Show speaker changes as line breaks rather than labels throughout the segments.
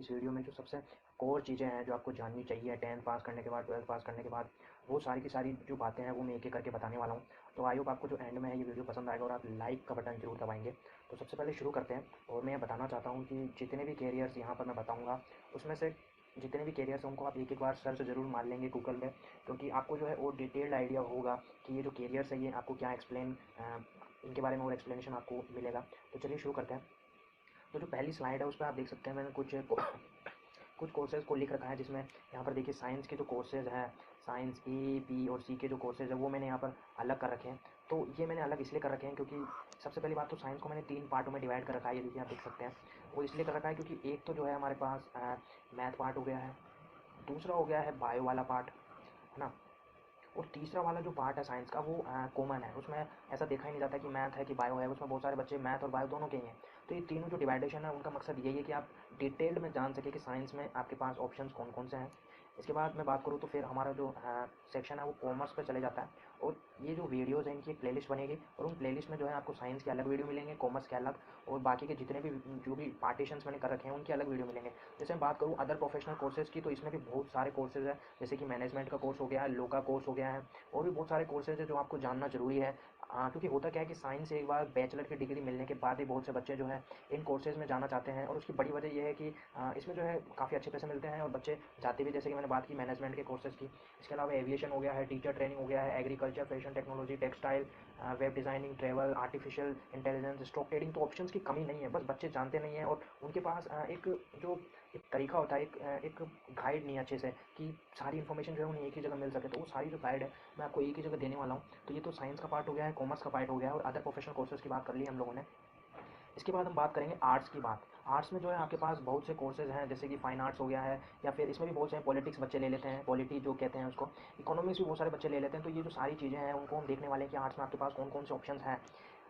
इस वीडियो में जो सबसे कोर चीज़ें हैं जो आपको जाननी चाहिए 10th पास करने के बाद, 12th पास करने के बाद, वो सारी की सारी जो बातें हैं वो मैं एक-एक करके बताने वाला हूँ। तो आई होप आपको जो एंड में है ये वीडियो पसंद आएगा और आप लाइक का बटन ज़रूर दबाएँगे। तो सबसे पहले शुरू करते हैं और मैं बताना चाहता हूँ कि जितने भी कैरियर्स यहाँ पर मैं बताऊँगा, उसमें से जितने भी कैरियर्स हैं उनको आप एक-एक बार सर्च ज़रूर मार लेंगे गूगल में, क्योंकि आपको जो है और डिटेल्ड आइडिया होगा कि ये जो कैरियर्स है ये आपको क्या इनके बारे में और एक्सप्लेनेशन आपको मिलेगा। तो चलिए शुरू करते हैं। तो जो पहली स्लाइड है उस पर आप देख सकते हैं मैंने कुछ कोर्सेज़ को लिख रखा है, जिसमें यहाँ पर देखिए साइंस के जो कोर्सेज़ हैं, साइंस ए, बी और सी के जो कोर्सेज़ हैं वो मैंने यहाँ पर अलग कर रखे हैं। तो ये मैंने अलग इसलिए कर रखे हैं क्योंकि सबसे पहली बात तो साइंस को मैंने 3 पार्टों में डिवाइड कर रखा है, ये देखिए आप देख सकते हैं। और इसलिए कर रखा है क्योंकि एक तो जो है हमारे पास मैथ पार्ट हो गया है, दूसरा हो गया है बायो वाला पार्ट, है ना? और तीसरा वाला जो पार्ट है साइंस का वो कॉमन है, उसमें ऐसा देखा ही नहीं जाता कि मैथ है कि बायो है, उसमें बहुत सारे बच्चे मैथ और बायो दोनों के ही हैं। तो ये तीनों जो डिवाइडेशन है उनका मकसद यही है कि आप डिटेल्ड में जान सकें कि साइंस में आपके पास ऑप्शंस कौन कौन से हैं। इसके बाद मैं बात करूँ तो फिर हमारा जो सेक्शन है वो कॉमर्स पे चले जाता है, और ये जो वीडियोज़ हैं इनकी एक प्लेलिस्ट बनेगी, और उन प्लेलिस्ट में जो है आपको साइंस के अलग वीडियो मिलेंगे, कॉमर्स के अलग, और बाकी के जितने भी जो भी पार्टीशंस मैंने कर रखे हैं उनके अलग वीडियो मिलेंगे। जैसे मैं बात करूँ अदर प्रोफेशनल कोर्सेज़ की, तो इसमें भी बहुत सारे कोर्सेज़ हैं, जैसे कि मैनेजमेंट का कोर्स हो गया है, लॉ का कोर्स हो गया है, और भी बहुत सारे कोर्सेज हैं जो आपको जानना ज़रूरी है। क्योंकि होता क्या है कि साइंस से एक बार बैचलर की डिग्री मिलने के बाद ही बहुत से बच्चे जो हैं इन कोर्सेज़ में जाना चाहते हैं, और उसकी बड़ी वजह ये है कि इसमें जो है काफ़ी अच्छे पैसे मिलते हैं और बच्चे जाते भी, जैसे कि मैंने बात की मैनेजमेंट के कोर्सेज़ की। इसके अलावा एविएशन हो गया है, टीचर ट्रेनिंग हो गया है, agriculture, fashion technology, textile, web designing, travel, artificial intelligence, stock trading. तो ऑप्शंस की कमी नहीं है, बस बच्चे जानते नहीं हैं और उनके पास एक तरीका होता है, एक गाइड नहीं है अच्छे से कि सारी इन्फॉर्मेशन जो है उन्हें एक ही जगह मिल सके। तो वो सारी जो गाइड है मैं आपको एक ही जगह देने वाला हूँ। तो ये तो साइंस का पार्ट हो गया है, कॉमर्स का पार्ट हो गया है, और अदर प्रोफेशनल कोर्सेज़ की बात कर ली हम लोगों ने। इसके बाद हम बात करेंगे आर्ट्स की बात। आर्ट्स में जो है आपके पास बहुत से कोर्सेज़ हैं, जैसे कि फाइन आर्ट्स हो गया है, या फिर इसमें भी बहुत से पॉलिटिक्स बच्चे ले लेते हैं, पॉलिटी जो कहते हैं उसको, इकोनॉमिक्स भी बहुत सारे बच्चे ले लेते हैं। तो ये जो सारी चीज़ें हैं उनको हम देखने वाले हैं कि आर्ट्स में आपके पास कौन कौन से ऑप्शंस हैं।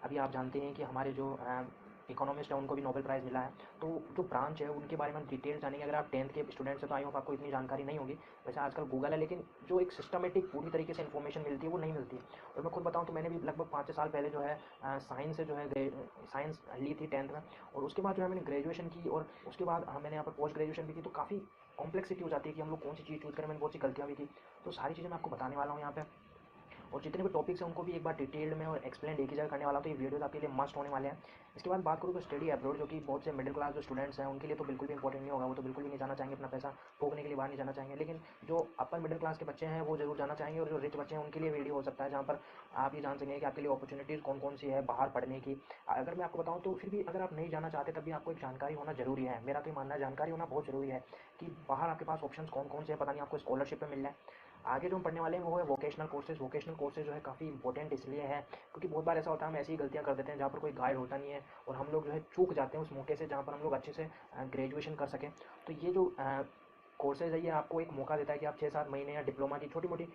अभी आप जानते हैं कि हमारे जो इकोनॉमिस्ट हैं उनको भी नोबेल प्राइज़ मिला है। तो जो ब्रांच है उनके बारे में हम डिटेल जानेंगे। अगर आप 10th के स्टूडेंट्स हैं तो आई होप आपको इतनी जानकारी नहीं होगी। वैसे आजकल गूगल है, लेकिन जो एक सिस्टमेटिक पूरी तरीके से इन्फॉर्मेशन मिलती है वो नहीं मिलती है। और मैं खुद बताऊँ तो मैंने भी लगभग 5-6 साल पहले जो है साइंस से जो है साइंस ली थी 10th में, और उसके बाद जो है मैंने ग्रेजुएशन की, और उसके बाद मैंने यहाँ पर पोस्ट ग्रेजुएशन भी की। तो काफ़ी कॉम्प्लेक्सिटी हो जाती है कि हम लोग कौन सी चीज़ चूज़ करें, मैंने बहुत सी गलतियाँ भी की। तो सारी चीज़ें मैं आपको बताने वाला हूँ यहाँ पे, और जितने भी टॉपिक्स हैं उनको भी एक बार डिटेल्ड में और एक्सप्लेन एक ही जगह करने वाला हूँ। तो ये वीडियोज़ आपके लिए मस्ट होने वाले हैं। इसके बाद बात करूँ तो स्टडी अब्रॉड, जो कि बहुत से मिडिल क्लास जो स्टूडेंट्स हैं उनके लिए तो बिल्कुल भी इंपॉर्टेंट नहीं होगा, वो तो बिल्कुल भी नहीं जाना चाहेंगे, अपना पैसा फूकने के लिए बाहर नहीं जाना चाहेंगे। लेकिन जो अपर मिडिल क्लास के बच्चे हैं वो जरूर जाना चाहेंगे, और जो रिच बच्चे हैं उनके लिए वीडियो हो सकता है जहाँ पर आप ये जान सकेंगे कि आपके लिए अपॉर्चुनिटीज़ कौन कौन सी है बाहर पढ़ने की। अगर मैं आपको बताऊँ तो फिर भी अगर आप नहीं जाना चाहते तब भी आपको एक जानकारी होना जरूरी है। मेरा तो ये मानना है जानकारी होना बहुत ज़रूरी है कि बाहर आपके पास ऑप्शंस कौन कौन से हैं, पता नहीं आपको स्कॉलरशिप पे मिल रहा है। आगे जो हम पढ़ने वाले हैं वो है वोकेशनल कोर्सेज। वोकेशनल कोर्सेज जो है काफ़ी इंपॉर्टेंट इसलिए है क्योंकि बहुत बार ऐसा होता है हम ऐसी ही गलतियाँ कर देते हैं जहाँ पर कोई गाइड होता नहीं है, और हम लोग जो है चूक जाते हैं उस मौके से जहाँ पर हम लोग अच्छे से ग्रेजुएशन कर सकें। तो ये जो कोर्सेज है ये आपको एक मौका देता है कि आप 6-7 महीने या डिप्लोमा की छोटी मोटी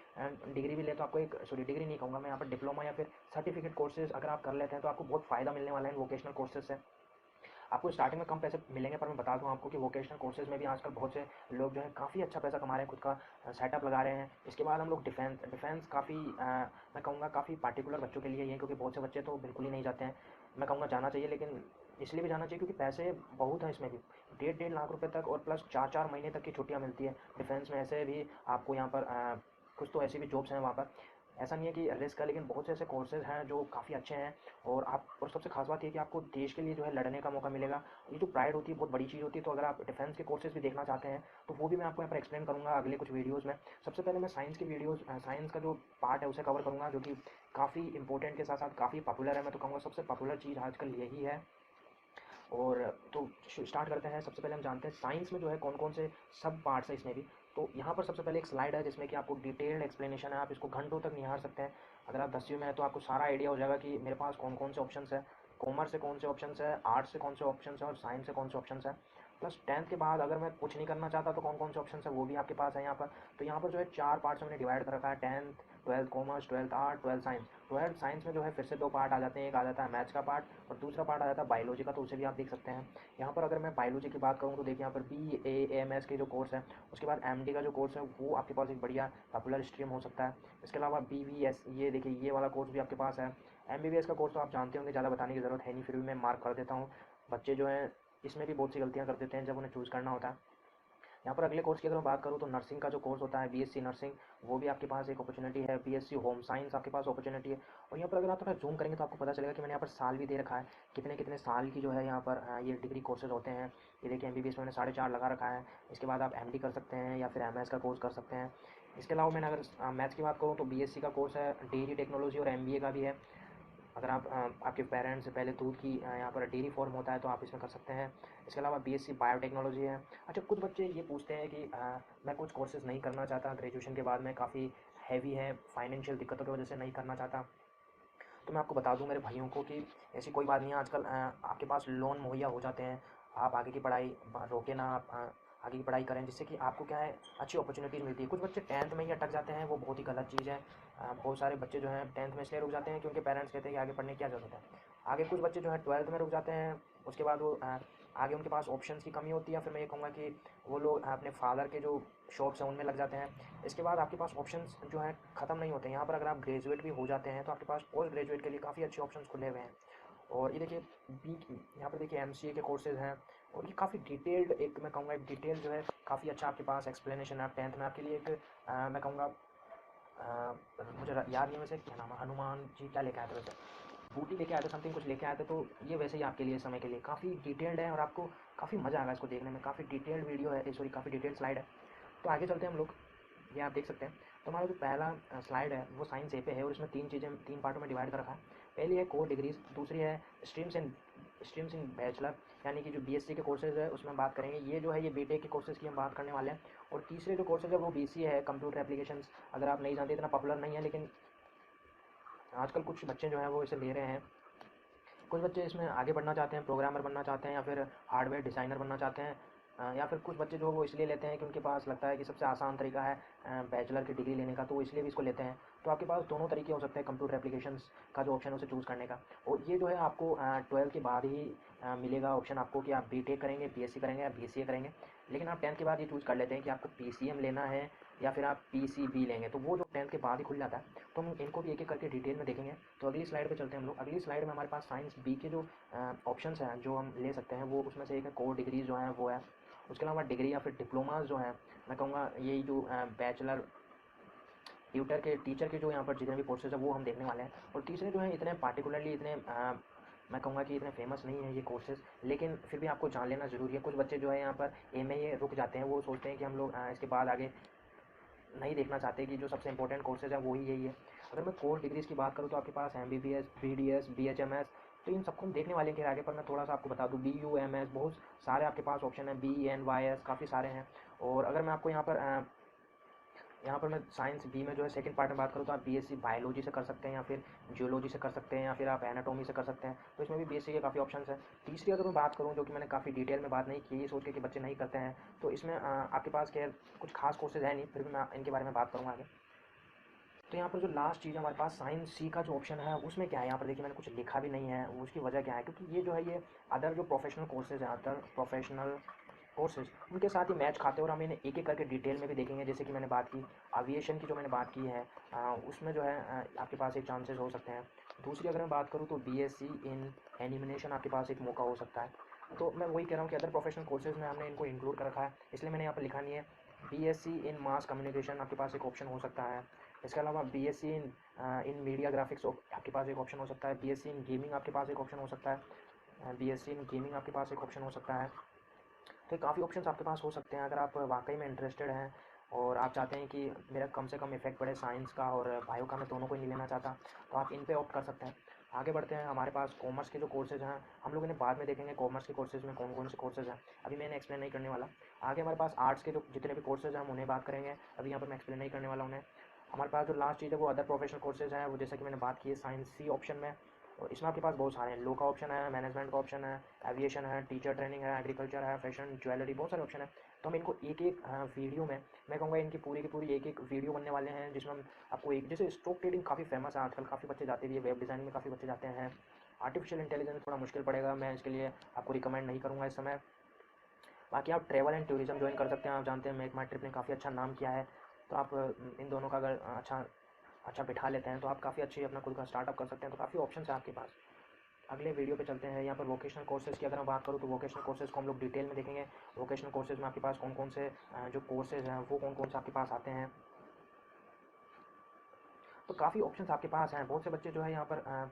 डिग्री भी ले, तो आपको एक, सॉरी डिग्री नहीं कहूँगा मैं यहाँ पर, डिप्लोमा या फिर सर्टिफिकेट कोर्सेज अगर आप कर लेते हैं तो आपको बहुत फ़ायदा मिलने वाला है इन वोकेशनल कोर्सेज से। आपको स्टार्टिंग में कम पैसे मिलेंगे, पर मैं बता दूँ आपको कि वोकेशनल कोर्सेज़ में भी आजकल बहुत से लोग जो है काफ़ी अच्छा पैसा कमा रहे हैं, खुद का सेटअप लगा रहे हैं। इसके बाद हम लोग डिफेंस काफ़ी मैं कहूँगा काफ़ी पार्टिकुलर बच्चों के लिए ही है, क्योंकि बहुत से बच्चे तो बिल्कुल ही नहीं जाते हैं। मैं कहूँगा जाना चाहिए, लेकिन इसलिए भी जाना चाहिए क्योंकि पैसे बहुत हैं इसमें भी, 1.5 लाख रुपए तक, और प्लस 4-4 महीने तक की छुट्टियाँ मिलती है डिफेंस में। ऐसे भी आपको यहाँ पर कुछ तो ऐसी भी जॉब्स हैं वहाँ पर, ऐसा नहीं है कि रिस्क है, लेकिन बहुत से ऐसे कोर्सेज़ हैं जो काफ़ी अच्छे हैं। और सबसे खास बात ये है कि आपको देश के लिए जो है लड़ने का मौका मिलेगा। ये जो प्राइड होती है बहुत बड़ी चीज़ होती है। तो अगर आप डिफेंस के कोर्सेज़ भी देखना चाहते हैं तो वो भी मैं आपको यहाँ पर एक्सप्लेन करूँगा अगले कुछ वीडियोज़ में। सबसे पहले मैं साइंस का जो पार्ट है उसे कवर करूँगा, जो कि काफ़ी इंपॉर्टेंट के साथ साथ काफ़ी पॉपुलर है। मैं तो कहूँगा सबसे पॉपुलर चीज़ आजकल यही है। और तो स्टार्ट करते हैं। सबसे पहले हम जानते हैं साइंस में जो है कौन कौन से सब पार्ट्स हैं इसमें भी। तो यहाँ पर सबसे पहले एक स्लाइड है जिसमें कि आपको डिटेल्ड एक्सप्लेनेशन है, आप इसको घंटों तक निहार सकते हैं। अगर आप 10वीं में हैं तो आपको सारा आइडिया हो जाएगा कि मेरे पास कौन कौन से ऑप्शंस है, कॉमर्स से कौन से ऑप्शंस है, आर्ट्स से कौन से ऑप्शंस है, और साइंस से कौन से ऑप्शंस है। प्लस 10th के बाद अगर मैं कुछ नहीं करना चाहता तो कौन कौन से ऑप्शंस है वो भी आपके पास है यहाँ पर। तो यहाँ पर जो है 4 पार्ट्स में डिवाइड कर रखा है, 10th, 12th commerce, 12th art, 12th science. 12th science में जो है फिर से 2 पार्ट आ जाते हैं, एक आ जाता है मैथ्स का पार्ट और दूसरा पार्ट आ जाता है बायोलॉजी का। तो उसे भी आप देख सकते हैं। यहाँ पर अगर मैं बायोलॉजी की बात करूँ तो देखिए यहाँ पर BA-MS के जो कोर्स है, उसके बाद MD का जो कोर्स है वो आपके पास एक बढ़िया पॉपुलर स्ट्रीम हो सकता है। इसके अलावा BVS, ये देखिए ये वाला कोर्स भी आपके पास है। MBBS का कोर्स तो आप जानते होंगे, ज़्यादा बताने की ज़रूरत है नहीं, फिर भी मैं मार्क कर देता हूँ। बच्चे जो हैं इसमें भी बहुत सी गलतियाँ कर देते हैं जब उन्हें चूज़ करना होता है। यहाँ पर अगले कोर्स की अगर मैं बात करूँ तो नर्सिंग का जो कोर्स होता है बीएससी नर्सिंग, वो भी आपके पास एक अपॉर्चुनिटी है। बीएससी होम साइंस आपके पास अपॉर्चुनिटी है। और यहाँ पर अगर आप थोड़ा जूम करेंगे तो आपको पता चलेगा कि मैंने यहाँ पर साल भी दे रखा है, कितने कितने साल की जो है यहाँ पर ये डिग्री कोर्सेज होते हैं। ये देखिए एमबीबीएस में मैंने 4.5 लगा रखा है। इसके बाद आप एमडी कर सकते हैं या फिर एमएस का कोर्स कर सकते हैं। इसके अलावा मैंने अगर मैथ्स की बात करूँ तो बीएससी का कोर्स है, डेयरी टेक्नोलॉजी और एमबीए का भी है। अगर आप आपके पेरेंट्स से पहले दूध की यहाँ पर डेयरी फार्म होता है तो आप इसमें कर सकते हैं। इसके अलावा बीएससी बायोटेक्नोलॉजी है। अच्छा, कुछ बच्चे ये पूछते हैं कि मैं कुछ कोर्सेज़ नहीं करना चाहता ग्रेजुएशन के बाद में, काफ़ी हैवी है, फाइनेंशियल दिक्कतों की वजह से नहीं करना चाहता। तो मैं आपको बता दूं मेरे भाइयों को कि ऐसी कोई बात नहीं है। आजकल आपके पास लोन मुहैया हो जाते हैं। आप आगे की पढ़ाई रोके ना, आप आगे की पढ़ाई करें, जिससे कि आपको क्या है अच्छी अपॉर्चुनिटीज़ मिलती है। कुछ बच्चे 10th में ही अटक जाते हैं, वो बहुत ही गलत चीज़ है। बहुत सारे बच्चे जो हैं 10th में इसलिए रुक जाते हैं क्योंकि पेरेंट्स कहते हैं कि आगे पढ़ने की क्या ज़रूरत है। आगे कुछ बच्चे जो हैं 12th में रुक जाते हैं, उसके बाद वो आगे उनके पास ऑप्शंस की कमी होती है, फिर मैं ये कहूँगा कि वो लोग अपने फादर के जो शॉप्स हैं उनमें लग जाते हैं। इसके बाद आपके पास ऑप्शंस जो हैं ख़त्म नहीं होते हैं। यहाँ पर अगर आप ग्रेजुएट भी हो जाते हैं तो आपके पास पोस्ट ग्रेजुएट के लिए काफ़ी अच्छे ऑप्शंस खुले हुए हैं। और ये देखिए यहाँ पर देखिए एमसीए के कोर्सेज़ हैं और ये काफ़ी डिटेल्ड, एक मैं कहूँगा एक डिटेल जो है काफ़ी अच्छा आपके पास एक्सप्लेनेशन है। 10th में आपके लिए एक मैं कहूँगा मुझे याद नहीं वैसे क्या नाम है, हनुमान जी क्या लेके आए थे वैसे, बूटी लेके आए थे, समथिंग कुछ लेके आए थे। तो ये वैसे ही आपके लिए समय के लिए काफ़ी डिटेल्ड है और आपको काफ़ी मज़ा आएगा इसको देखने में। काफ़ी डिटेल्ड वीडियो है, सॉरी काफ़ी डिटेल्ड स्लाइड है। तो आगे चलते हैं हम लोग। ये आप देख सकते हैं। तो हमारा जो पहला स्लाइड है वो साइंस ए पे है और इसमें 3 चीज़ें 3 पार्टों में डिवाइड कर रखा है। पहली है कोर डिग्रीज, दूसरी है स्ट्रीम्स इन बैचलर, यानी कि जो बीएससी के कोर्सेज़ है उसमें बात करेंगे। ये जो है ये बीटेक के कोर्सेज़ की हम बात करने वाले हैं। और तीसरे जो कोर्सेज है वो बीसीए है, कंप्यूटर एप्लीकेशंस। अगर आप नहीं जानते, इतना पॉपुलर नहीं है, लेकिन आजकल कुछ बच्चे जो हैं वो इसे ले रहे हैं। कुछ बच्चे इसमें आगे बढ़ना चाहते हैं, प्रोग्रामर बनना चाहते हैं या फिर हार्डवेयर डिज़ाइनर बनना चाहते हैं। या फिर कुछ बच्चे जो वो इसलिए लेते हैं कि उनके पास लगता है कि सबसे आसान तरीका है बैचलर की डिग्री लेने का, तो वो इसलिए भी इसको लेते हैं। तो आपके पास दोनों तरीके हो सकते हैं कंप्यूटर एप्लीकेशंस का जो ऑप्शन है उसे चूज़ करने का। और ये जो है आपको 12th के बाद ही मिलेगा ऑप्शन आपको कि आप बीटेक करेंगे, बीएससी करेंगे या बीसीए करेंगे। लेकिन आप 10th के बाद ये चूज़ कर लेते हैं कि आपको पीसीएम लेना है या फिर आप पीसीबी लेंगे, तो वो जो 10th के बाद ही खुल जाता है। तो हम इनको भी एक एक करके डिटेल में देखेंगे। तो अगली स्लाइड पे चलते हैं हम लोग। अगली स्लाइड में हमारे पास साइंस बी के जो ऑप्शंस हैं जो हम ले सकते हैं, वो उसमें से एक है कोर डिग्रीज जो है वो है। उसके अलावा डिग्री या फिर डिप्लोमाज जो हैं, मैं कहूँगा यही जो बैचलर ट्यूटर के टीचर के जो यहाँ पर जितने भी कोर्सेज हैं वो हम देखने वाले हैं। और तीसरे जो हैं इतने पार्टिकुलरली इतने मैं कहूँगा कि इतने फेमस नहीं है ये कोर्सेज़, लेकिन फिर भी आपको जान लेना ज़रूरी है। कुछ बच्चे जो है यहाँ पर एमए रुक जाते हैं, वो सोचते हैं कि हम लोग इसके बाद आगे नहीं देखना चाहते कि जो सबसे इंपॉर्टेंट कोर्सेज है वही यही है। अगर मैं कोर डिग्रीज़ की बात करूँ तो आपके पास एमबीबीएस, बीडीएस, बीएचएमएस, तो इन सबको हम देखने वाले हैं कि आगे, पर मैं थोड़ा सा आपको बता दूँ बीयूएमएस, बहुत सारे आपके पास ऑप्शन है, बीएनवाईएस काफ़ी सारे हैं। और अगर मैं आपको यहाँ पर मैं साइंस बी में जो है सेकंड पार्ट में बात करूँ तो आप बीएससी बायोलॉजी से कर सकते हैं या फिर जियोलॉजी से कर सकते हैं या फिर आप एनाटॉमी से कर सकते हैं। तो इसमें भी बीएससी के काफ़ी ऑप्शंस हैं। तीसरी अगर मैं बात करूँ, जो कि मैंने काफ़ी डिटेल में बात नहीं की, ये सोच के कि बच्चे नहीं करते हैं, तो इसमें आपके पास खैर कुछ खास कोर्सेज है नहीं, फिर भी मैं इनके बारे में बात करूँगा आगे। तो यहाँ पर जो लास्ट चीज़ है हमारे पास साइंस सी का जो ऑप्शन है उसमें क्या है, यहाँ पर देखिए मैंने कुछ लिखा भी नहीं है। उसकी वजह क्या है, क्योंकि ये जो है ये अदर जो प्रोफेशनल कोर्सेज हैं, अदर प्रोफेशनल कोर्सेज उनके साथ ही मैच खाते हैं और हम इन्हें एक एक करके डिटेल में भी देखेंगे। जैसे कि मैंने बात की एविएशन की, जो मैंने बात की है उसमें जो है आपके पास एक चांसेस हो सकते हैं। दूसरी अगर मैं बात करूँ तो बीएससी इन एनिमेशन आपके पास एक मौका हो सकता है। तो मैं वही कह रहा हूँ कि अदर प्रोफेशनल कोर्सेज में हमने इनको इंक्लूड कर रखा है, इसलिए मैंने यहाँ पर लिखा नहीं है। बीएससी इन मास कम्युनिकेशन आपके पास एक ऑप्शन हो सकता है। इसके अलावा बीएससी इन मीडिया ग्राफिक्स आपके पास एक ऑप्शन हो सकता है। बीएससी इन गेमिंग आपके पास एक ऑप्शन हो सकता है। बीएससी इन गेमिंग आपके पास एक ऑप्शन हो सकता है। तो काफ़ी ऑप्शंस आपके पास हो सकते हैं। अगर आप वाकई में इंटरेस्टेड हैं और आप चाहते हैं कि मेरा कम से कम इफेक्ट पड़े साइंस का और बायो का, मैं दोनों को नहीं लेना चाहता, तो आप इन पे ऑप्ट कर सकते हैं। आगे बढ़ते हैं। हमारे पास कॉमर्स के जो कोर्सेज हैं हम लोग इन्हें बाद में देखेंगे, कॉमर्स के कोर्सेज में कौन कौन से कोर्सेज हैं, अभी मैं इन्हें एक्सप्लेन नहीं करने वाला। आगे हमारे पास आर्ट्स के जो जितने भी कोर्सेज हैं हम उन्हें बात करेंगे, अभी यहाँ पर मैं एक्सप्लेन नहीं करने वाला उन्हें। हमारे पास जो लास्ट चीज़ है वो अदर प्रोफेशनल कोर्सेज हैं, वो जैसा कि मैंने बात की है साइंस सी ऑप्शन में। और इसमें आपके पास बहुत सारे हैं, लॉ का ऑप्शन है, मैनेजमेंट का ऑप्शन है, एविएशन है, टीचर ट्रेनिंग है, एग्रीकल्चर है, फैशन, ज्वेलरी, बहुत सारे ऑप्शन है। तो हम इनको एक एक वीडियो में, मैं कहूँगा इनकी पूरी की पूरी एक एक वीडियो बनने वाले हैं, जिसमें हम आपको एक, जैसे स्टॉक ट्रेडिंग काफ़ी फेमस है आजकल, काफ़ी बच्चे जाते भी है, वेब डिज़ाइनिंग में काफ़ी बच्चे जाते हैं। आर्टिफिशियल इंटेलिजेंस थोड़ा मुश्किल पड़ेगा, मैं इसके लिए आपको रिकमेंड नहीं करूँगा इस समय। बाकी आप ट्रैवल एंड टूरिज्म ज्वाइन कर सकते हैं। आप जानते हैं मेक माई ट्रिप ने काफ़ी अच्छा नाम किया है, तो आप इन दोनों का अगर अच्छा अच्छा बिठा लेते हैं तो आप काफ़ी अच्छी अपना खुद का स्टार्टअप कर सकते हैं। तो काफ़ी ऑप्शन है आपके पास। अगले वीडियो पे चलते हैं। यहाँ पर वोकेशनल कोर्सेज़ की अगर मैं बात करूँ तो वोकेशनल कोर्सेज़ को हम लोग डिटेल में देखेंगे। वोकेशनल कोर्सेज़ में आपके पास कौन कौन से जो कोर्सेज़ हैं वो कौन कौन से आपके पास आते हैं। तो काफ़ी ऑप्शंस आपके पास हैं। बहुत से बच्चे जो है यहाँ पर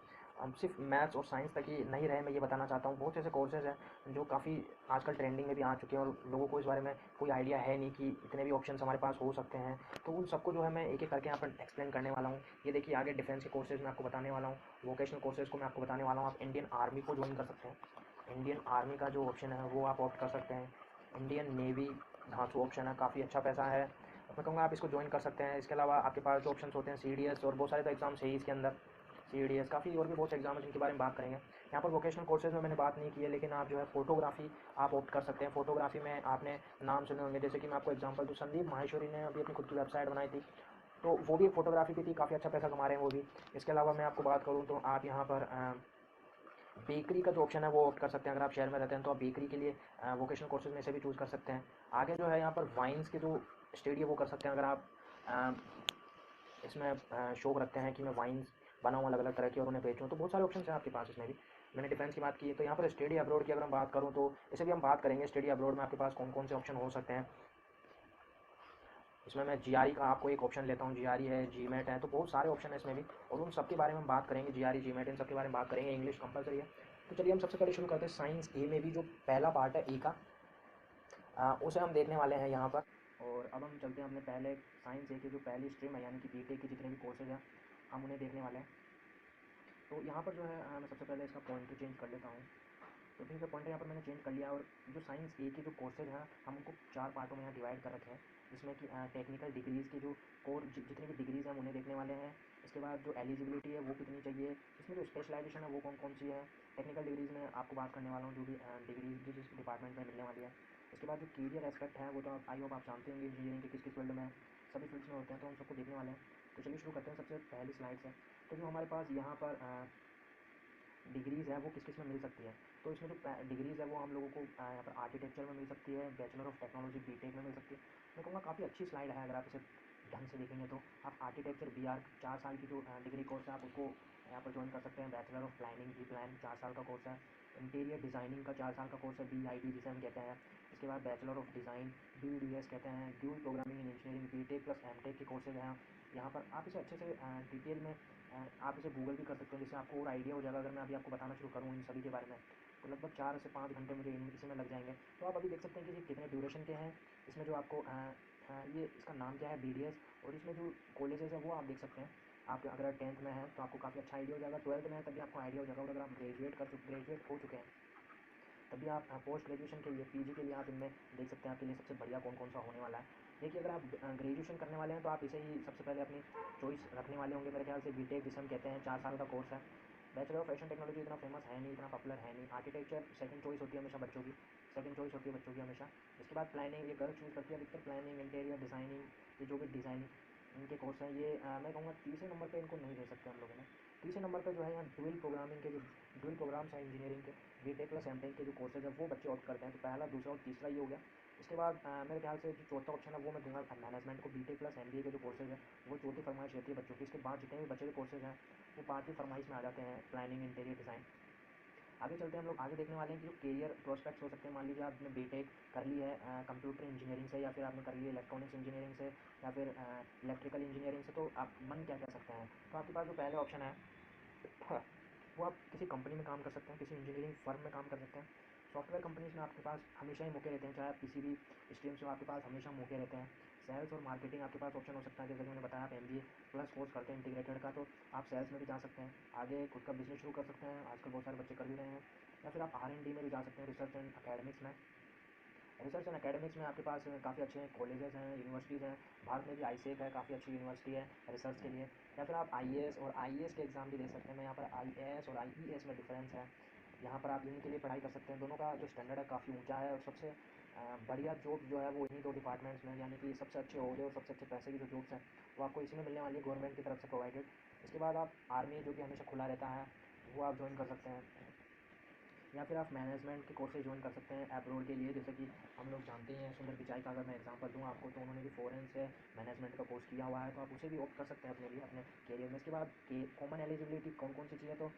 सिर्फ मैथ्स और साइंस तक ही नहीं रहे, मैं ये बताना चाहता हूँ। बहुत से ऐसे कोर्सेज़ हैं जो काफ़ी आजकल ट्रेंडिंग में भी आ चुके हैं और लोगों को इस बारे में कोई आइडिया है नहीं कि इतने भी ऑप्शंस हमारे पास हो सकते हैं। तो उन सबको जो है मैं एक एक करके यहाँ पर एक्सप्लेन करने वाला हूँ। ये देखिए आगे डिफेंस के कोर्सेज़ मैं आपको बताने वाला हूँ, वोकेशनल कोर्सेज़ को मैं आपको बताने वाला हूँ। आप इंडियन आर्मी को ज्वाइन कर सकते हैं। इंडियन आर्मी का जो ऑप्शन है वो आप ऑप्ट कर सकते हैं। इंडियन नेवी धांसू ऑप्शन है, काफ़ी अच्छा पैसा है, मैं कहूँगा आप इसको ज्वाइन कर सकते हैं। इसके अलावा आपके पास जो ऑप्शंस होते हैं CDS और बहुत सारे तो एग्ज़ाम्स है ही इसके अंदर, CDS काफ़ी और भी बहुत से एग्ज़ाम है जिनके बारे में बात करेंगे। यहाँ पर वोकेशनल कोर्सेज़ में मैंने बात नहीं की है, लेकिन आप जो है फ़ोटोग्राफ़ी आप ऑप्ट कर सकते हैं। फ़ोटोग्राफ़ी में आपने नाम सुने होंगे, जैसे कि मैं आपको एग्जांपल दूँ, संदीप माहेश्वरी ने अभी अपनी खुद की वेबसाइट बनाई थी, तो वो भी एक फ़ोटोग्राफ़ी की थी, काफ़ी अच्छा पैसा कमा रहे हैं वो भी। इसके अलावा मैं आपको बात करूँ तो आप यहाँ पर बेकरी का जो ऑप्शन है वो ऑप्ट कर सकते हैं। अगर आप शहर में रहते हैं तो आप बेकरी के लिए वोकेशनल कोर्सेज में से भी चूज़ कर सकते हैं। आगे जो है यहाँ पर वाइन्स के जो स्टडी है वो कर सकते हैं। अगर आप इसमें शौक रखते हैं कि मैं वाइन्स बनाऊँ अलग अलग तरह की और उन्हें बेचूँ, तो बहुत सारे ऑप्शन हैं आपके पास इसमें भी। मैंने डिफेंस की बात की है, तो यहाँ पर स्टडी अब्रॉड की अगर हम बात करूँ तो इसे भी हम बात करेंगे। स्टडी अब्रॉड में आपके पास कौन कौन से ऑप्शन हो सकते हैं। इसमें मैं GRE का आपको एक ऑप्शन लेता हूँ, GRE है, GMAT है, तो बहुत सारे ऑप्शन है इसमें भी और उन सब के बारे में हम बात करेंगे। GRE, GMAT इन सब के बारे में बात करेंगे। इंग्लिश कंपलसरी है। तो चलिए हम सबसे पहले शुरू करते हैं साइंस ए में भी जो पहला पार्ट है ए का, उसे हम देखने वाले हैं यहाँ पर। और अब हम चलते हैं अपने पहले साइंस ए की जो पहली स्ट्रीम है, यानी कि BTech के जितने भी कोर्सेज हैं हम उन्हें देखने वाले हैं। तो यहाँ पर जो है मैं सबसे पहले इसका पॉइंटर चेंज कर लेता हूँ। तो ठीक है, पॉइंटर यहाँ पर मैंने चेंज कर लिया। और जो साइंस ए के जो कोर्सेज हैं हम उनको 4 पार्टों में यहाँ डिवाइड कर रखे हैं, जिसमें कि टेक्निकल डिग्रीज़ की जो जितनी भी डिग्रीज़ हैं हम उन्हें देखने वाले हैं। इसके बाद जो एलिजिबिलिटी है वो कितनी चाहिए, इसमें जो स्पेशलाइजेशन है वो कौन कौन सी है। टेक्निकल डिग्रीज़ में आपको बात करने वाला हूँ जो भी डिग्रीज जो जिस डिपार्टमेंट में मिलने वाली है। इसके बाद जो करियर एस्पेक्ट है वो तो आप आई होप आप जानते होंगे इंजीनियरिंग के किस किस फील्ड में, सभी फील्ड्स में होते हैं, तो हम सबको देखने वाले हैं। तो चलिए शुरू करते हैं सबसे पहली स्लाइड से। तो जो हमारे पास यहाँ पर डिग्रीज़ है वो किस किस में मिल सकती है। तो इसमें जो डिग्रीज़ है वो हम लोगों को यहाँ पर आर्किटेक्चर में मिल सकती है, बैचलर ऑफ टेक्नोलॉजी BTech में मिल सकती है। मैं कहूँगा काफ़ी अच्छी स्लाइड है। अगर आप इसे ढंग से देखेंगे तो आप आर्किटेक्चर BR 4 साल की जो डिग्री कोर्स है आप उसको यहाँ पर ज्वाइन कर सकते हैं। बैचलर ऑफ प्लानिंग प्लान 4 साल का कोर्स है। इंटीरियर डिज़ाइनिंग का 4 साल का कोर्स है, BIT जिसे हम कहते हैं। इसके बाद बैचलर ऑफ डिज़ाइन BDS कहते हैं। Dual programming in engineering BTech plus MTech के कोर्सेज हैं यहाँ पर। आप इसे अच्छे से डिटेल में आप इसे गूगल भी कर सकते हैं, जिससे आपको और आइडिया हो जाएगा। अगर मैं अभी आपको बताना शुरू करूँ इन सभी के बारे में तो लगभग 4 से 5 घंटे मुझे इसी में लग जाएंगे। तो आप अभी देख सकते हैं कि ये कितने ड्यूरेशन के हैं। इसमें जो आपको ये इसका नाम क्या है BDS, और इसमें जो कॉलेजेस हैं वो आप देख सकते हैं। आप अगर 10th में हैं तो आपको काफ़ी अच्छा आइडिया हो जाएगा, 12th में है तभी आपको आइडिया हो जाएगा, और अगर आप ग्रेजुएट हो चुके हैं तभी आप पोस्ट ग्रेजुएशन के लिए PG के लिए आप इनमें देख सकते हैं आपके लिए सबसे बढ़िया कौन कौन सा होने वाला है। देखिए अगर आप ग्रेजुएशन करने वाले हैं तो आप इसे ही सबसे पहले अपनी चॉइस रखने वाले होंगे मेरे ख्याल से। BTech जिसे हम कहते हैं 4 साल का कोर्स है। बैचलर ऑफ फैशन टेक्नोलॉजी इतना फेमस है नहीं, इतना पॉपुलर है नहीं। आर्किटेक्चर सेकंड चॉइस होती है हमेशा बच्चों की, सेकंड चॉइस होती है बच्चों की हमेशा। इसके बाद प्लानिंग, ये गर्ल्स चूज़ करती है अधिकतर, प्लानिंग इंटीरियर डिज़ाइनिंग, ये जो भी डिज़ाइनिंग इनके कोर्स हैं ये मैं कहूँगा तीसरे नंबर पे इनको नहीं दे सकते हम लोगों ने। तीसरे नंबर पे जो है यहाँ ड्यूल प्रोग्रामिंग के जो ड्यूल प्रोग्राम्स हैं इंजीनियरिंग के BTech प्लस MTech के जो कोर्सेज है वो बच्चे ऑप्ट करते हैं। तो पहला, दूसरा और तीसरा ये हो गया। इसके बाद मेरे ख्याल से जो चौथा ऑप्शन है वो मैं दूंगा मैनेजमेंट को। BTech प्लस MBA के जो कोर्सेज है वो चौथी फरमाइश रहती है बच्चों की। इसके बाद जितने भी बच्चे के कोर्सेज हैं वो 5वीं फरमाइश में आ जाते हैं, प्लानिंग इंटीरियर डिज़ाइन। आगे चलते हैं, हम लोग आगे देखने वाले हैं कि जो करियर प्रोस्पेक्ट्स हो सकते हैं। मान लीजिए आपने BTech कर ली है कंप्यूटर इंजीनियरिंग से, या फिर आपने कर ली है इलेक्ट्रॉनिक्स इंजीनियरिंग से, या फिर इलेक्ट्रिकल इंजीनियरिंग से, तो आप मन क्या कर सकते हैं। तो आपके पास जो पहले ऑप्शन है वो आप किसी कंपनी में काम कर सकते हैं, किसी इंजीनियरिंग फर्म में काम कर सकते हैं। सॉफ्टवेयर कंपनीज में आपके पास हमेशा ही मौके रहते हैं, चाहे आप किसी भी स्ट्रीम से हो आपके पास हमेशा मौके रहते हैं। सेल्स और मार्केटिंग आपके पास ऑप्शन हो सकता है, जैसे कि मैंने बताया आप MBA प्लस कोर्स करते हैं इंटीग्रेटेड का, तो आप सेल्स में भी जा सकते हैं, आगे खुद का बिजनेस शुरू कर सकते हैं, आजकल बहुत सारे बच्चे कर भी रहे हैं। या फिर आप R&D में भी जा सकते हैं, रिसर्च एंड अकेडमिक्स में। रिसर्च एंड अकेडमिक्स में आपके पास काफ़ी अच्छे कॉलेजेस हैं, यूनिवर्सिटीज़ हैं। भारत में भी ISEC है, काफ़ी अच्छी यूनिवर्सिटी है रिसर्च के लिए। या फिर आप IAS और IES के एग्ज़ाम भी दे सकते हैं। मैं यहाँ पर IAS और IES में डिफरेंस है, यहाँ पर आप इन्हीं के लिए पढ़ाई कर सकते हैं। दोनों का जो स्टैंडर्ड है काफ़ी ऊंचा है, और सबसे बढ़िया जॉब जो है वो इन्हीं दो डिपार्टमेंट्स में, यानी कि सबसे अच्छे ओहदे और सबसे अच्छे पैसे की जो जॉब्स हैं वो आपको इसी में मिलने वाली है, गवर्नमेंट की तरफ से प्रोवाइडेड। इसके बाद आप आर्मी जो कि हमेशा खुला रहता है वो आप ज्वाइन कर सकते हैं। या फिर आप मैनेजमेंट के कोर्सेज ज्वाइन कर सकते हैं एब्रोड के लिए। जैसे कि हम लोग जानते हैं सुंदर पिचाई का, अगर मैं एग्जांपल दूँ आपको, तो उन्होंने भी फ़ॉरेन से मैनेजमेंट का कोर्स किया हुआ है, तो आप उसे भी ऑप्ट कर सकते हैं अपने लिए, अपने करियर में। इसके बाद कॉमन एलिजिबिलिटी कौन कौन सी चाहिए, तो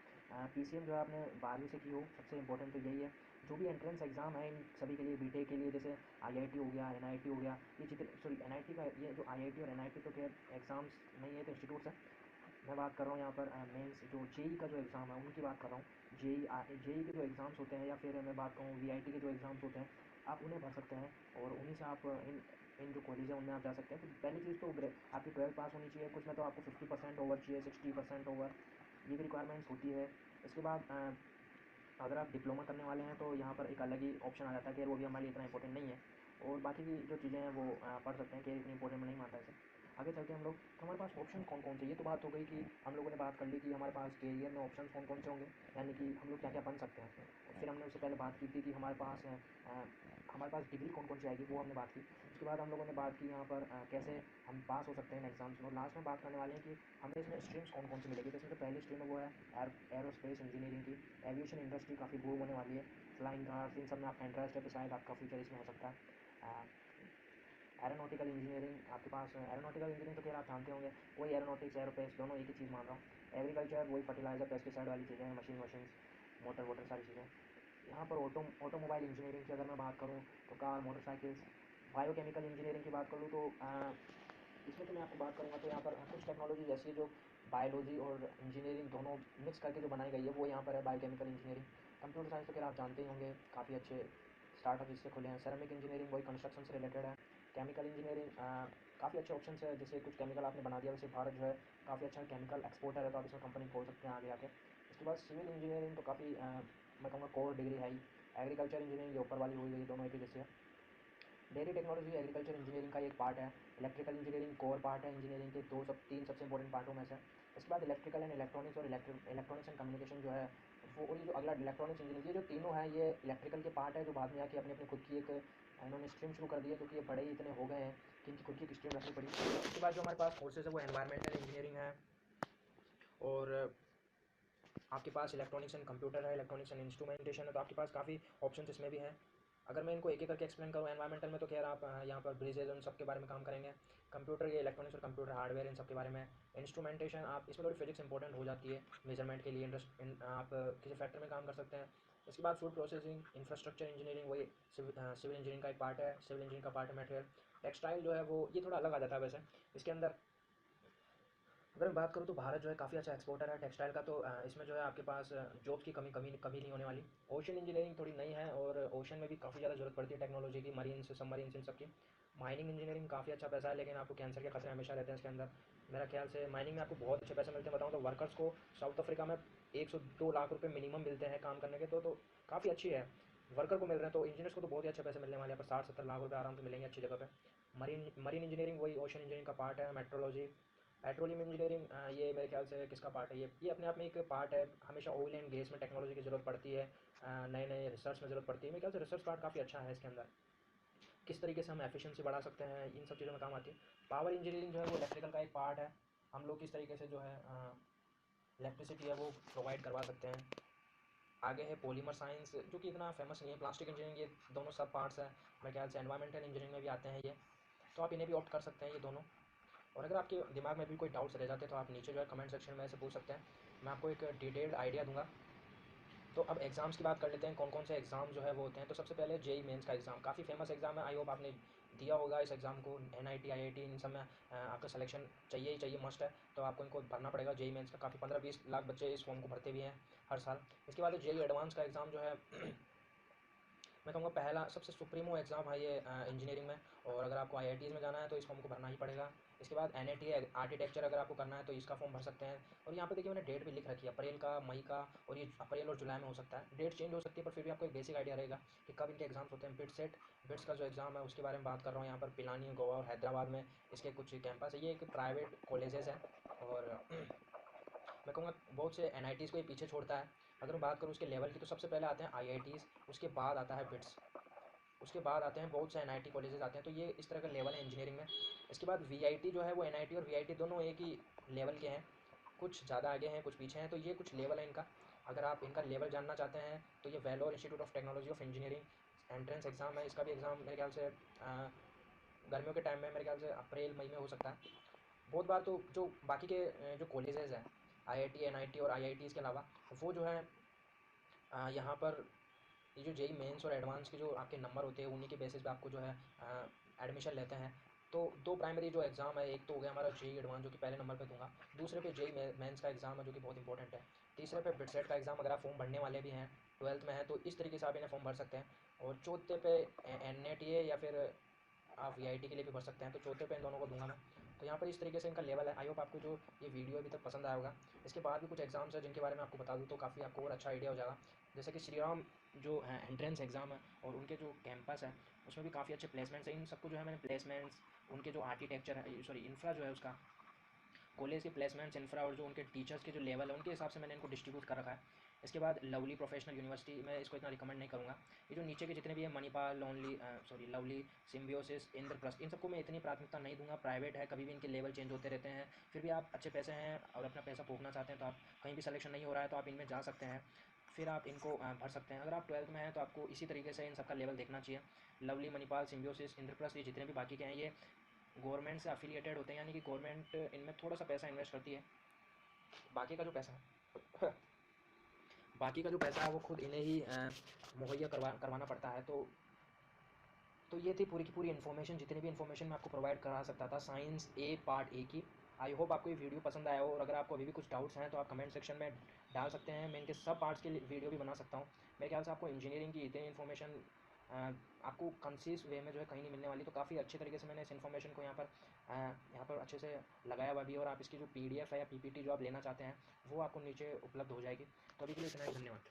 PCM जो है आपने 12वीं से की हो, सबसे इंपॉर्टेंट तो यही है। जो भी एंट्रेंस एग्ज़ाम है इन सभी के लिए, BTEC के लिए जैसे IIT हो गया, NIT हो गया, ये जितने, सॉरी NIT का, ये जो IIT और NIT तो खैर एग्ज़ाम्स नहीं है, तो इंस्टीट्यूट्स है। मैं बात कर रहा हूँ यहाँ पर मेंस जो जेई का जो एग्ज़ाम है उनकी बात कर रहा हूँ। जेई के जो एग्ज़ाम्स होते हैं, या फिर मैं बात करूँ VIT के जो एग्ज़ाम्स होते हैं, आप उन्हें भर सकते हैं और उन्हीं से आप इन इन जो कॉलेज है उनमें आप जा सकते हैं। तो पहली चीज़ तो आपकी 12 पास होनी चाहिए, कुछ में तो आपको 50% ओवर चाहिए, 60% ओवर, ये भी रिक्वायरमेंट्स होती है। इसके बाद अगर आप डिप्लोमा करने वाले हैं तो यहाँ पर एक अलग ही ऑप्शन आ जाता है कि वो भी हमारे लिए इतना इंपॉर्टेंट नहीं है, और बाकी की जो चीज़ें हैं वो पढ़ सकते हैं कि इतनी इंपॉर्टेंट नहीं मानता इसे। आगे चलते हैं हम लोग, तो हमारे पास ऑप्शन कौन कौन से, ये तो बात हो गई कि हम लोगों ने बात कर ली कि हमारे पास कैरियर में ऑप्शन कौन कौन से होंगे, यानी कि हम लोग क्या क्या बन सकते हैं। और फिर हमने उससे पहले बात की थी कि हमारे पास डिग्री कौन कौन सी आएगी, वो हमने बात की। उसके बाद हम लोगों ने बात की यहाँ पर कैसे हम पास हो सकते हैं इन एग्ज़ाम्स में, और लास्ट में बात करने वाले हैं कि हमें इसमें स्ट्रीम्स कौन कौन सी मिलेगी। तो इसमें जो पहली स्ट्रीम है वो है एरोस्पेस इंजीनियरिंग की। एविएशन इंडस्ट्री काफ़ी बूम होने वाली है, फ्लाइंग कार्स, इन सब में आपका इंटरेस्ट है तो शायद आपका फ्यूचर इसमें हो सकता है। एरोनॉटिकल इंजीनियरिंग, आपके पास एरोनॉटिकल इंजीनियरिंग तो खैर आप जानते होंगे, वही एरोनॉटिक्स एरोस्पेस दोनों एक ही चीज़ मान रहा हूँ। एग्रीकल्चर वही फर्टिलाइजर पेस्टिसाइड वाली चीज़ें, मशीन वशीन्स, मोटर वोटर सारी चीज़ें। यहाँ पर ऑटोमोबाइल इंजीनियरिंग की अगर मैं बात करूँ तो कार, मोटरसाइकिल्स। बायोकेमिकल इंजीनियरिंग की बात करूँ तो इसमें तो मैं आपको बात करूँगा, तो यहाँ पर कुछ टेक्नोलॉजीज ऐसी है जो बायोलॉजी और इंजीनियरिंग दोनों मिक्स करके जो बनाई गई है, वो यहाँ पर है बायोकेमिकल इंजीनियरिंग। कंप्यूटर साइंस तो खैर आप जानते ही होंगे, काफ़ी अच्छे स्टार्टअप इससे खुले हैं। सेरेमिक इंजीनियरिंग वही कंस्ट्रक्शन से रिलेटेड है। केमिकल इंजीनियरिंग काफ़ी अच्छे ऑप्शन है, जैसे कुछ केमिकल आपने बना दिया, वैसे भारत जो है काफ़ी अच्छा केमिकल एक्सपोर्टर है, तो आप इसमें कंपनी खोल सकते हैं आगे आके। इसके बाद सिविल इंजीनियरिंग तो काफ़ी मैं कहूँगा कोर डिग्री है ही। एग्रीकल्चर इंजीनियरिंग ये ऊपर वाली हुई गई, दोनों एक ही जैसे है। डेयरी टेक्नोलॉजी एग्रीकल्चर इंजीनियरिंग का एक पार्ट है। इलेक्ट्रिकल इंजीनियरिंग कोर पार्ट है इंजीनियरिंग के, तीन सबसे इंपॉर्टेंट पार्टों में से। इसके बाद इलेक्ट्रिकल एंड इलेक्ट्रॉनिक्स और इलेक्ट्रॉनिक्स एंड कम्युनिकेशन जो है वो, और ये जो अगला इलेक्ट्रॉनिक्स इंजीनियरिंग, ये जो तीनों है ये इलेक्ट्रिकल के पार्ट है, जो बाद में आके अपनी अपनी खुद की एक इन्होंने स्ट्रीम शुरू कर दी है, क्योंकि ये बड़े ही इतने हो गए हैं कि इनकी खुद की एक स्ट्रीम रखनी पड़ी। उसके बाद जो हमारे पास कोर्सेज है वो एनवायरमेंटल इंजीनियरिंग है, और आपके पास इलेक्ट्रॉनिक्स एंड कंप्यूटर है, इलेक्ट्रॉनिक्स एंड इंस्ट्रूमेंटेशन है, तो आपके पास काफ़ी ऑप्शन इसमें भी हैं। अगर मैं इनको एक एक करके एक्सप्लेन करूँ, एनवायरमेंटल में तो खैर आप यहाँ पर ब्रिजेज उन सब के बारे में काम करेंगे। कंप्यूटर, ये इलेक्ट्रॉनिक्स और कंप्यूटर हार्डवेयर, इन सब के बारे में। इंस्ट्रूमेंटेशन, आप इसमें थोड़ी फिजिक्स इंपॉर्टेंट हो जाती है मेजरमेंट के लिए, आप किसी फैक्ट्री में काम कर सकते हैं। इसके बाद फूड प्रोसेसिंग, इंफ्रास्ट्रक्चर इंजीनियरिंग वही सिविल इंजीनियरिंग का एक पार्ट है, सिविल इंजीनियरिंग का पार्ट है मटेरियल। टेक्सटाइल जो है वो ये थोड़ा अलग आ जाता है वैसे इसके अंदर। अगर मैं बात करूँ तो भारत जो है काफ़ी अच्छा एक्सपोर्टर है टेक्सटाइल का, तो इसमें जो है आपके पास जॉब्स की कमी नहीं होने वाली। ओशन इंजीनियरिंग थोड़ी नई है, और ओशन में भी काफ़ी ज़्यादा जरूरत पड़ती है टेक्नोलॉजी की, मरीन्स, सबमरीन्स, इन सब की। माइनिंग इंजीनियरिंग काफ़ी अच्छा पैसा है, लेकिन आपको कैंसर के खतरे हमेशा रहते हैं इसके अंदर। मेरा ख्याल से माइनिंग में आपको बहुत अच्छे पैसे मिलते हैं, बताऊँ तो वर्कर्स को साउथ अफ्रीका में 102 लाख रुपये मिनिमम मिलते हैं काम करने के, तो काफ़ी अच्छी है, वर्कर को मिल रहे हैं, तो इंजीनियर्स को तो बहुत ही अच्छे पैसे मिलने वाले हैं, पर 60-70 लाख रुपये आराम से मिलेंगे अच्छी जगह पे। मरीन इंजीनियरिंग वही ओशन इंजीनियरिंग का पार्ट है। मेट्रोलॉजी, पेट्रोलियम इंजीनियरिंग, ये मेरे ख्याल से किसका पार्ट है, ये अपने आप में एक पार्ट है। हमेशा ऑयल एंड गैस में टेक्नोलॉजी की ज़रूरत पड़ती है, नए नए रिसर्च में ज़रूरत पड़ती है। मेरे ख्याल से रिसर्च पार्ट काफ़ी अच्छा है इसके अंदर, किस तरीके से हम एफिशिएंसी बढ़ा सकते हैं, इन सब चीज़ों में काम आती है। पावर इंजीनियरिंग जो है वो इलेक्ट्रिकल का एक पार्ट है, हम लोग किस तरीके से जो है इलेक्ट्रिसिटी है वो प्रोवाइड करवा सकते हैं। आगे है पॉलीमर साइंस, जो कि इतना फेमस नहीं है। प्लास्टिक इंजीनियरिंग, ये दोनों सब पार्ट्स हैं, मेरे ख्याल से एनवायरमेंटल इंजीनियरिंग में भी आते हैं ये, तो आप इन्हें भी ऑप्ट कर सकते हैं ये दोनों। और अगर आपके दिमाग में भी कोई डाउट्स रह जाते हैं तो आप नीचे जो है कमेंट सेक्शन में से पूछ सकते हैं, मैं आपको एक डिटेल्ड आइडिया दूंगा। तो अब एग्ज़ाम्स की बात कर लेते हैं, कौन कौन से एग्ज़ाम जो है वो होते हैं। तो सबसे पहले जेई मेंस का एग्ज़ाम, काफ़ी फेमस एग्ज़ाम है, आई होप आपने दिया होगा इस एग्ज़ाम को। NIT IIT इन सब में आपका सिलेक्शन चाहिए ही चाहिए, मस्ट है, तो आपको इनको भरना पड़ेगा। जेई मेंस का काफ़ी 15-20 लाख बच्चे इस फॉर्म को भरते भी हैं हर साल। इसके बाद जेई एडवांस का एग्ज़ाम जो है मैं कहूँगा पहला सबसे सुप्रीमो एग्ज़ाम है ये इंजीनियरिंग में, और अगर आपको IITs में जाना है तो इस फॉर्म को भरना ही पड़ेगा। इसके बाद NIT आर्किटेक्चर अगर आपको करना है तो इसका फॉर्म भर सकते हैं। और यहाँ पे देखिए मैंने डेट भी लिख रखी है, अप्रैल का, मई का, और ये अप्रैल और जुलाई में हो सकता है, डेट चेंज हो सकती है, पर फिर भी आपको एक बेसिक आइडिया रहेगा कि कब इनके एग्जाम्स होते हैं। बिट्स का जो एग्ज़ाम है उसके बारे में बात कर रहा हूँ यहाँ पर। पिलानी, गोवा और हैदराबाद में इसके कुछ कैंपस है, ये एक प्राइवेट कॉलेजेस हैं, और मैं कहूँगा बहुत से NITs को ये पीछे छोड़ता है। अगर मैं बात करूँ उसके लेवल की, तो सबसे पहले आते हैं IITs, उसके बाद आता है बिट्स, उसके बाद आते हैं बहुत से NIT कॉलेजेस आते हैं, तो ये इस तरह का लेवल है इंजीनियरिंग में। इसके बाद VIT जो है वो NIT और VIT दोनों एक ही लेवल के हैं, कुछ ज़्यादा आगे हैं कुछ पीछे हैं, तो ये कुछ लेवल है इनका।
अगर आप इनका लेवल जानना चाहते हैं तो ये Vellore institute of technology of engineering entrance exam है। इसका भी एग्ज़ाम मेरे ख्याल से गर्मियों के टाइम में मेरे ख्याल से अप्रैल मई में हो सकता है। बहुत बार तो जो बाकी के जो कॉलेजेस हैं, आईआईटी, एनआईटी और आईआईटीज़ के अलावा, वो जो है यहाँ पर ये जो जेई मेंस और एडवांस के जो आपके नंबर होते हैं उन्हीं के बेसिस पे आपको जो है एडमिशन लेते हैं। तो दो प्राइमरी जो एग्ज़ाम है, एक तो हो गया हमारा जेई एडवांस जो कि पहले नंबर पे दूंगा, दूसरे पे जेई मेंस का एग्ज़ाम है जो कि बहुत इंपॉर्टेंट है, तीसरे पे बिटसेट का एग्ज़ाम अगर आप फॉर्म भरने वाले भी हैं, ट्वेल्थ में है तो इस तरीके से आप इन्हें फॉर्म भर सकते हैं। और चौथे पे एनएटीए या फिर आप वीआईटी के लिए भी भर सकते हैं, तो चौथे पे इन दोनों को दूंगा मैं। तो यहाँ पर इस तरीके से इनका लेवल है। आई होप आपको जो ये वीडियो अभी तक पसंद आया होगा। इसके बाद भी कुछ एग्ज़ाम्स है जिनके बारे में आपको बता दूँ तो काफ़ी आपको और अच्छा आइडिया हो जाएगा। जैसे कि श्री राम जो है एंट्रेंस एग्ज़ाम है और उनके जो कैंपस है उसमें भी काफ़ी अच्छे प्लेसमेंट्स हैं। इन सबको जो है मैंने प्लेसमेंट्स, उनके जो आर्किटेक्चर है, सॉरी इंफ्रा जो है उसका, कॉलेज के प्लेसमेंट्स, इंफ्रा और जो उनके टीचर्स के जो लेवल है उनके हिसाब से मैंने इनको डिस्ट्रीब्यूट कर रखा है। इसके बाद लवली प्रोफेशनल यूनिवर्सिटी, मैं इसको इतना रिकमेंड नहीं करूँगा। ये जो नीचे के जितने भी है, मणिपाल, लवली, सिम्बियोसिस, इंद्रप्रस्थ, इन सबको मैं इतनी प्राथमिकता नहीं दूंगा। प्राइवेट है, कभी भी इनके लेवल चेंज होते रहते हैं। फिर भी आप अच्छे पैसे हैं और अपना पैसा फूकना चाहते हैं तो आप कहीं भी सिलेक्शन नहीं हो रहा है तो आप इनमें जा सकते हैं, फिर आप इनको भर सकते हैं। अगर आप ट्वेल्थ में हैं तो आपको इसी तरीके से इन सबका लेवल देखना चाहिए। लवली, मणिपाल, सिम्बियोसिस, इंद्रप्रस्थ, ये जितने भी बाकी के हैं ये गवर्नमेंट से अफिलिएटेड होते हैं, यानी कि गवर्नमेंट इनमें थोड़ा सा पैसा इन्वेस्ट करती है। बाकी का जो पैसा है बाकी का जो पैसा है वो खुद इन्हें ही मुहैया करवाना पड़ता है। तो ये थी पूरी की पूरी इन्फॉर्मेशन, जितनी भी इन्फॉर्मेशन मैं आपको प्रोवाइड करा सकता था साइंस ए पार्ट ए की। आई होप आपको ये वीडियो पसंद आया हो, और अगर आपको अभी भी कुछ डाउट्स हैं तो आप कमेंट सेक्शन में डाल सकते हैं। मैं इनके सब पार्ट्स के वीडियो भी बना सकता हूँ। मेरे ख्याल से आपको इंजीनियरिंग की इतनी इन्फॉर्मेशन आपको कंसीस वे में जो है कहीं नहीं मिलने वाली। तो काफ़ी अच्छे तरीके से मैंने इस इन्फॉर्मेशन को यहाँ पर अच्छे से लगाया हुआ भी है, और आप इसकी जो पीडीएफ है या पीपीटी जो आप लेना चाहते हैं वो आपको नीचे उपलब्ध हो जाएगी। तो अभी के लिए इतना ही, धन्यवाद।